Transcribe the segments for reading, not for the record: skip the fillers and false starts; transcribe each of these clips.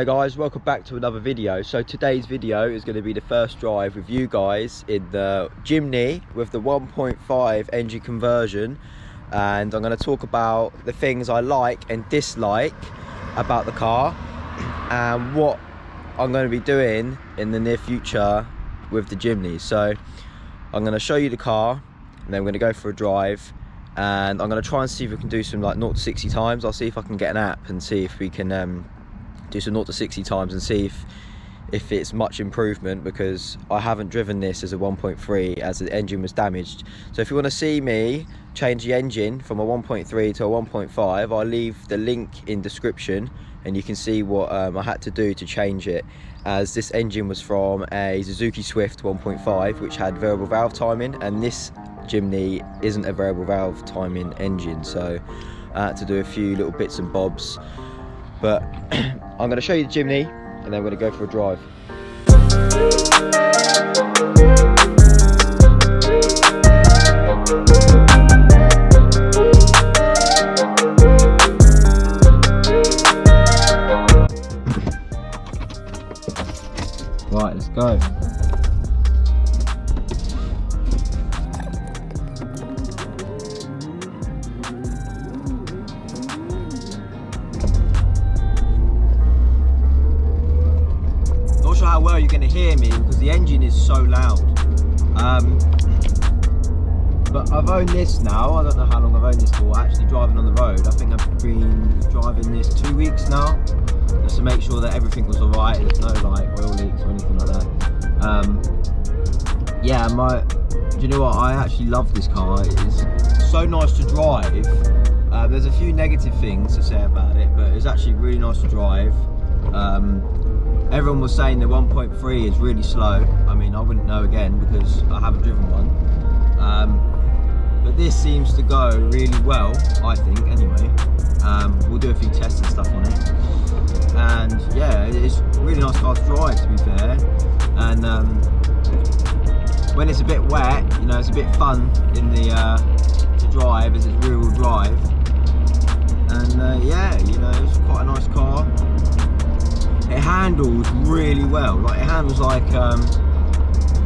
Hello guys, welcome back to another video. So today's video is going to be the first drive with you guys in the Jimny with the 1.5 engine conversion, and I'm going to talk about the things I like and dislike about the car and what I'm going to be doing in the near future with the Jimny. So I'm going to show you the car and then we're going to go for a drive, and I'm going to try and see if we can do some like 0 to 60 times. I'll see if I can get an app and see if we can do some 0 to 60 times and see if it's much improvement, because I haven't driven this as a 1.3 as the engine was damaged. So if you want to see me change the engine from a 1.3 to a 1.5, I'll leave the link in description and you can see what I had to do to change it, as this engine was from a Suzuki Swift 1.5 which had variable valve timing, and this Jimny isn't a variable valve timing engine, so I had to do a few little bits and bobs. But I'm going to show you the Jimny and then we're going to go for a drive. Right, let's go. How well you're going to hear me because the engine is so loud, but I've owned this now. I don't know how long I've owned this for, actually driving on the road. I think I've been driving this 2 weeks now, just to make sure that everything was alright, there's no like oil leaks or anything like that. Yeah, do you know what, I actually love this car. It is so nice to drive. There's a few negative things to say about it, but it's actually really nice to drive. Everyone was saying the 1.3 is really slow. I mean, I wouldn't know again because I haven't driven one. But this seems to go really well, I think, anyway. We'll do a few tests and stuff on it. And yeah, it's a really nice car to drive, to be fair. And when it's a bit wet, you know, it's a bit fun in the to drive, as it's rear-wheel drive. And yeah, you know, it's quite a nice car. It handles really well. Like, it handles like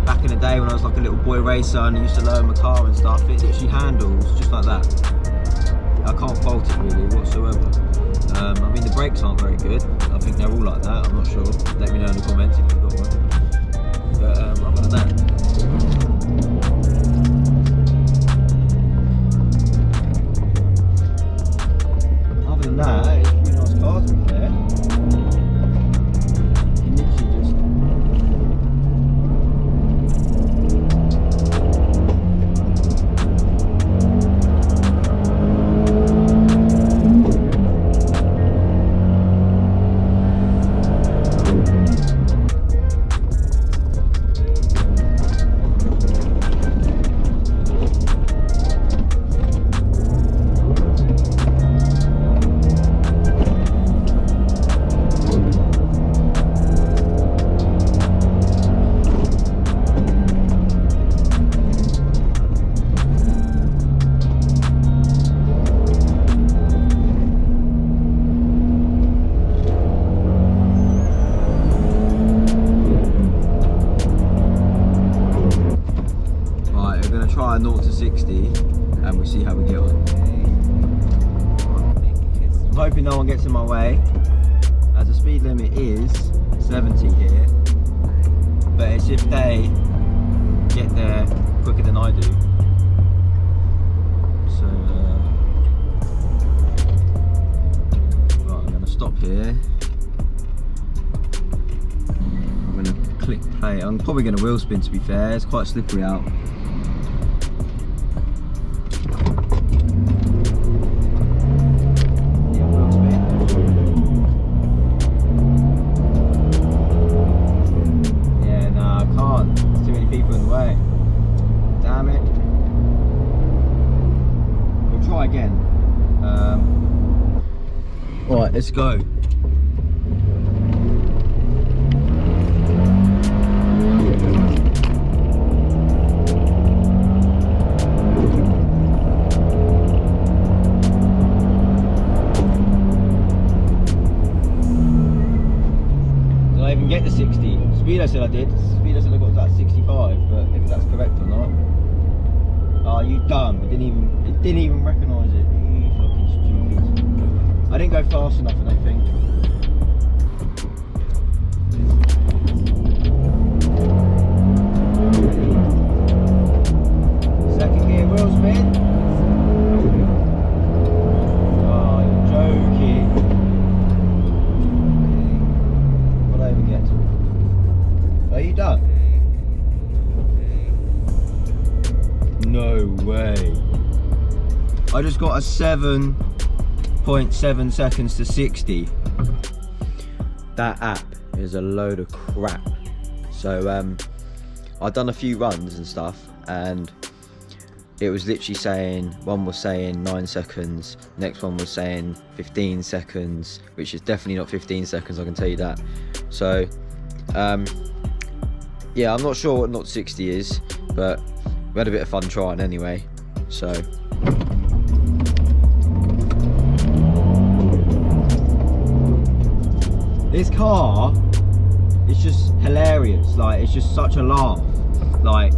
back in the day when I was like a little boy racer and I used to learn my car and stuff. It literally handles just like that. I can't fault it really whatsoever. I mean, the brakes aren't very good. I think they're all like that. I'm not sure. Let me know in the comments if you've got one. But other than that, it's a really nice car, to be fair. Try a 0 to 60 and we'll see how we get on. I'm hoping no one gets in my way, as the speed limit is 70 here, but it's if they get there quicker than I do. So right, I'm going to stop here. I'm going to click play. I'm probably going to wheel spin, to be fair. It's quite slippery out. Again. Right, let's go. 60. Speedo said I did. Speedo said I got that 65, but if that's correct or not. Oh, you dumb. It didn't even recognise it. You fucking stupid. I didn't go fast enough, I don't think. Second gear wheel spin. Oh, you're joking. What did I even get to? Are you done? No way. I just got a 7.7 seconds to 60. That app is a load of crap. So I've done a few runs and stuff, and it was literally saying, one was saying 9 seconds, next one was saying 15 seconds, which is definitely not 15 seconds, I can tell you that. So yeah, I'm not sure what Knot 60 is, but we had a bit of fun trying anyway. So this car is just hilarious. Like, it's just such a laugh. Like,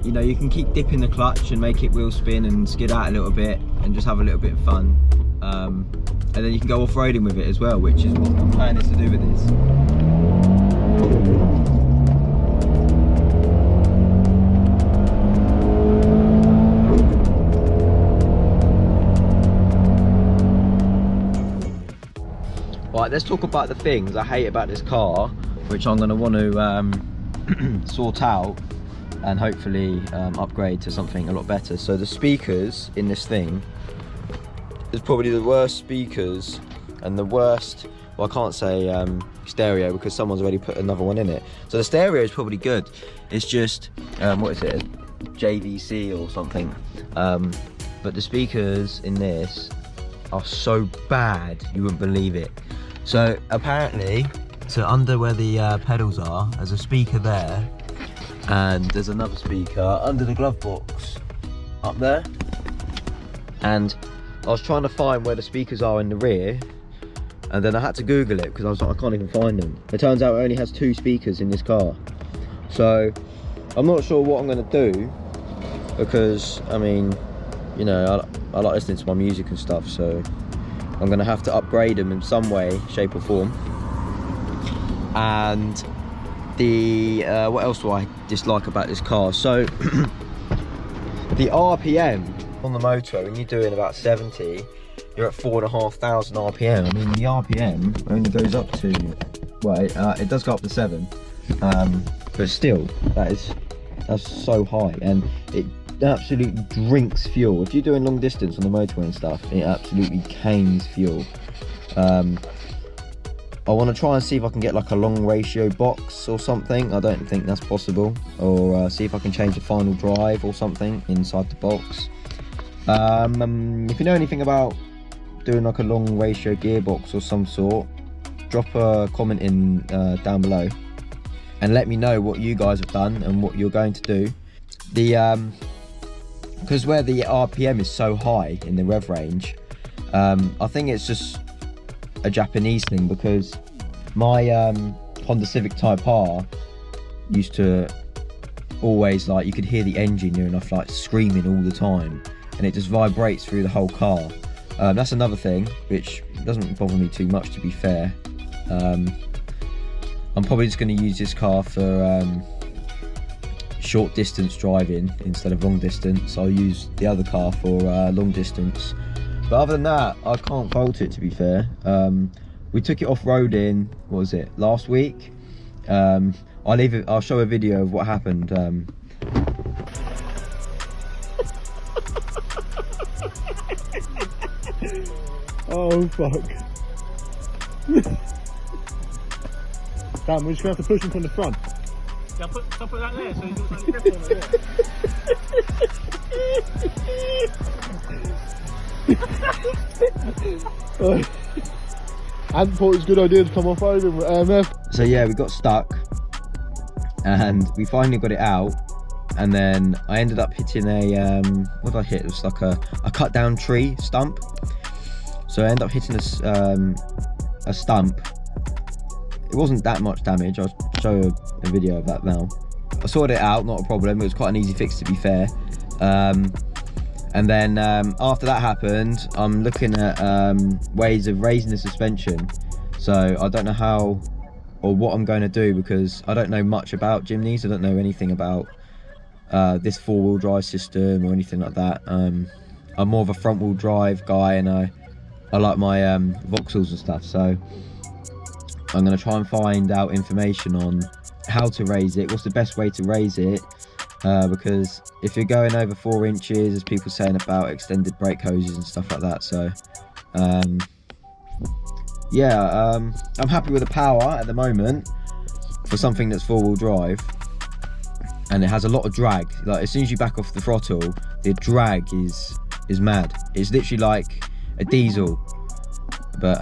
you know, you can keep dipping the clutch and make it wheel spin and skid out a little bit and just have a little bit of fun. And then you can go off-roading with it as well, which is what my plan is to do with this. Right, let's talk about the things I hate about this car, which I'm going to want to sort out and hopefully upgrade to something a lot better. So the speakers in this thing is probably the worst speakers and the worst, well, I can't say stereo because someone's already put another one in it. So the stereo is probably good. It's just, what is it, a JVC or something. But the speakers in this are so bad, you wouldn't believe it. So apparently, so under where the pedals are, there's a speaker there, and there's another speaker under the glove box up there. And I was trying to find where the speakers are in the rear, and then I had to Google it because I was like, I can't even find them. It turns out it only has 2 speakers in this car. So I'm not sure what I'm going to do, because I mean, you know, I like listening to my music and stuff, so I'm going to have to upgrade them in some way, shape or form. And the what else do I dislike about this car? So the RPM on the motor, when you're doing about 70, you're at 4,500 RPM. I mean, the RPM only goes up to, well, it does go up to 7, but still, that's so high, and it absolutely drinks fuel. If you're doing long distance on the motorway and stuff, it absolutely canes fuel. I want to try and see if I can get like a long ratio box or something. I don't think that's possible. Or see if I can change the final drive or something inside the box. If you know anything about doing like a long ratio gearbox or some sort, drop a comment in down below and let me know what you guys have done and what you're going to do. Because where the RPM is so high in the rev range, I think it's just a Japanese thing, because my Honda Civic Type R used to always, like, you could hear the engine near enough, like, screaming all the time, and it just vibrates through the whole car. That's another thing which doesn't bother me too much, to be fair. I'm probably just going to use this car for short distance driving instead of long distance. I'll use the other car for long distance, but other than that, I can't fault it, to be fair. We took it off-roading, what was it, last week? I'll show a video of what happened. Oh fuck. Damn, we're just gonna have to push him from the front. Yeah, put that there so he looks like a grip on it. I hadn't thought it was a good idea to come off over with AMF. So yeah, we got stuck and we finally got it out, and then I ended up hitting a what did I hit? It was like a cut down tree stump. So I ended up hitting a stump. It wasn't that much damage. I'll show a video of that now. I sorted it out, not a problem. It was quite an easy fix, to be fair. And then after that happened, I'm looking at ways of raising the suspension. So I don't know how or what I'm going to do, because I don't know much about Jimnys. I don't know anything about this four-wheel drive system or anything like that. I'm more of a front-wheel drive guy, and I like my Vauxhalls and stuff. So I'm going to try and find out information on how to raise it, what's the best way to raise it, because if you're going over 4 inches, there's people saying about extended brake hoses and stuff like that. So yeah, I'm happy with the power at the moment for something that's four-wheel drive, and it has a lot of drag. Like, as soon as you back off the throttle, the drag is mad. It's literally like a diesel, but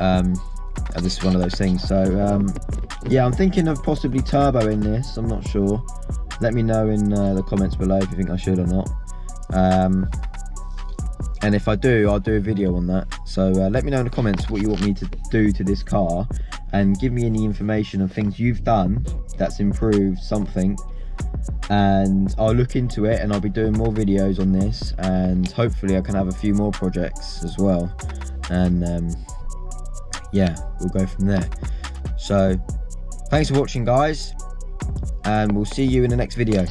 this is one of those things. So yeah, I'm thinking of possibly turboing this. I'm not sure. Let me know in the comments below if you think I should or not. And if I do, I'll do a video on that. So let me know in the comments what you want me to do to this car, and give me any information of things you've done that's improved something, and I'll look into it, and I'll be doing more videos on this, and hopefully I can have a few more projects as well. And yeah, we'll go from there. So thanks for watching, guys, and we'll see you in the next video.